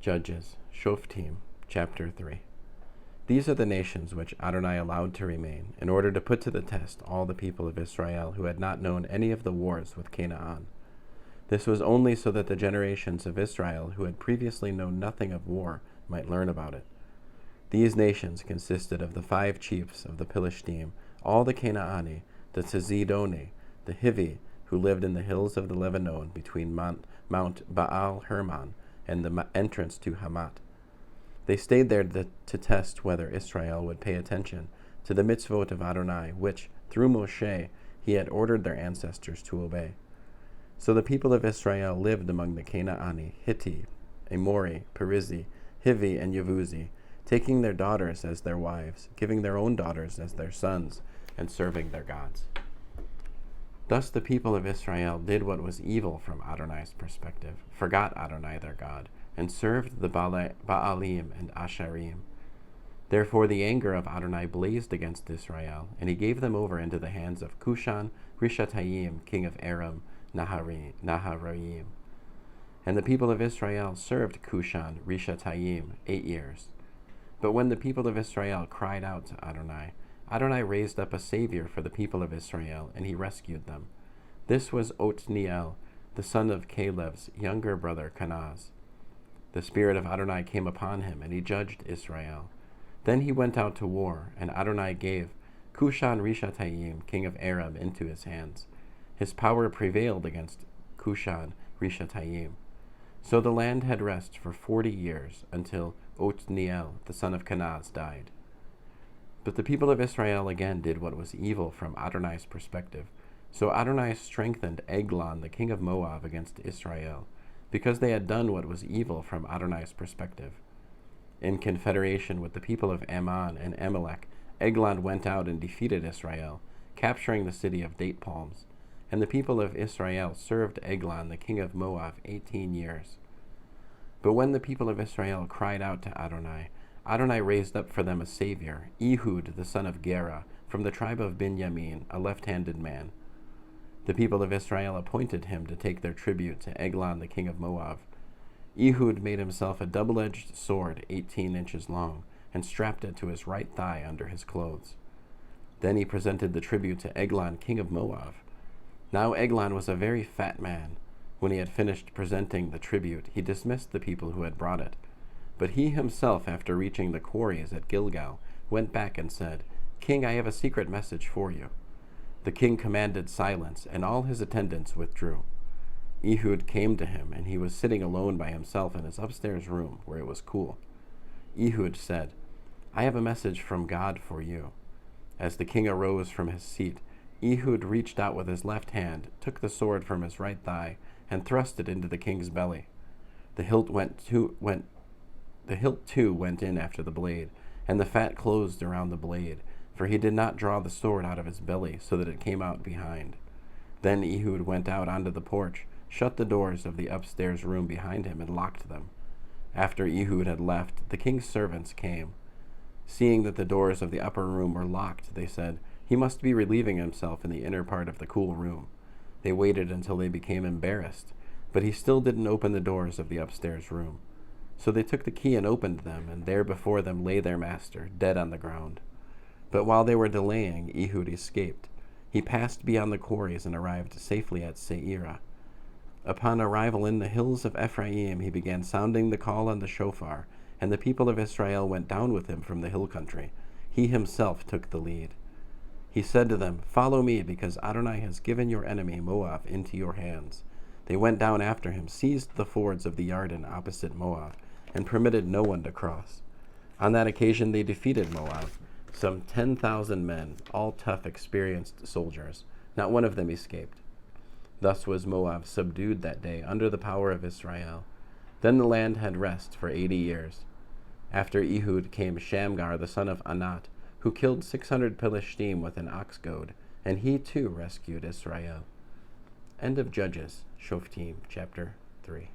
Judges, Shof'tim, chapter 3. These are the nations which Adonai allowed to remain, in order to put to the test all the people of Israel who had not known any of the wars with Canaan. This was only so that the generations of Israel who had previously known nothing of war might learn about it. These nations consisted of the 5 chiefs of the Philistine, all the Canaani, the Tzidoni, the Hivi, who lived in the hills of the Lebanon between Mount Baal Hermon and the entrance to Hamath. They stayed there to test whether Israel would pay attention to the mitzvot of Adonai, which, through Moshe, he had ordered their ancestors to obey. So the people of Israel lived among the Canaani, Hitti, Amori, Perizzi, Hivi, and Yevuzi, taking their daughters as their wives, giving their own daughters as their sons, and serving their gods. Thus the people of Israel did what was evil from Adonai's perspective, forgot Adonai their God, and served the Baalim and Asherim. Therefore the anger of Adonai blazed against Israel, and he gave them over into the hands of Cushan Rishathaim, king of Aram Naharaim. And the people of Israel served Cushan Rishathaim 8 years. But when the people of Israel cried out to Adonai, Adonai raised up a savior for the people of Israel, and he rescued them. This was Othniel, the son of Caleb's younger brother Kenaz. The spirit of Adonai came upon him, and he judged Israel. Then he went out to war, and Adonai gave Cushan Rishathaim, king of Aram, into his hands. His power prevailed against Cushan Rishathaim. So the land had rest for 40 years, until Othniel, the son of Kenaz, died. But the people of Israel again did what was evil from Adonai's perspective. So Adonai strengthened Eglon, the king of Moab, against Israel, because they had done what was evil from Adonai's perspective. In confederation with the people of Ammon and Amalek, Eglon went out and defeated Israel, capturing the city of date palms. And the people of Israel served Eglon, the king of Moab, 18 years. But when the people of Israel cried out to Adonai, Adonai raised up for them a savior, Ehud, the son of Gera, from the tribe of Benjamin, a left-handed man. The people of Israel appointed him to take their tribute to Eglon, the king of Moab. Ehud made himself a double-edged sword 18 inches long, and strapped it to his right thigh under his clothes. Then he presented the tribute to Eglon, king of Moab. Now Eglon was a very fat man. When he had finished presenting the tribute, he dismissed the people who had brought it. But he himself, after reaching the quarries at Gilgal, went back and said, "King, I have a secret message for you." The king commanded silence, and all his attendants withdrew. Ehud came to him, and he was sitting alone by himself in his upstairs room, where it was cool. Ehud said, "I have a message from God for you." As the king arose from his seat, Ehud reached out with his left hand, took the sword from his right thigh, and thrust it into the king's belly. The hilt too went in after the blade, and the fat closed around the blade, for he did not draw the sword out of his belly, so that it came out behind. Then Ehud went out onto the porch, shut the doors of the upstairs room behind him, and locked them. After Ehud had left, the king's servants came. Seeing that the doors of the upper room were locked, they said, "He must be relieving himself in the inner part of the cool room." They waited until they became embarrassed, but he still didn't open the doors of the upstairs room. So they took the key and opened them, and there before them lay their master, dead on the ground. But while they were delaying, Ehud escaped. He passed beyond the quarries and arrived safely at Seirah. Upon arrival in the hills of Ephraim, he began sounding the call on the shofar, and the people of Israel went down with him from the hill country. He himself took the lead. He said to them, "Follow me, because Adonai has given your enemy Moab into your hands." They went down after him, seized the fords of the Yarden opposite Moab, and permitted no one to cross. On that occasion they defeated Moab, some 10,000 men, all tough, experienced soldiers. Not one of them escaped. Thus was Moab subdued that day under the power of Israel. Then the land had rest for 80 years. After Ehud came Shamgar, the son of Anat, who killed 600 Philistine with an ox goad, and he too rescued Israel. End of Judges, Shof'tim, chapter 3.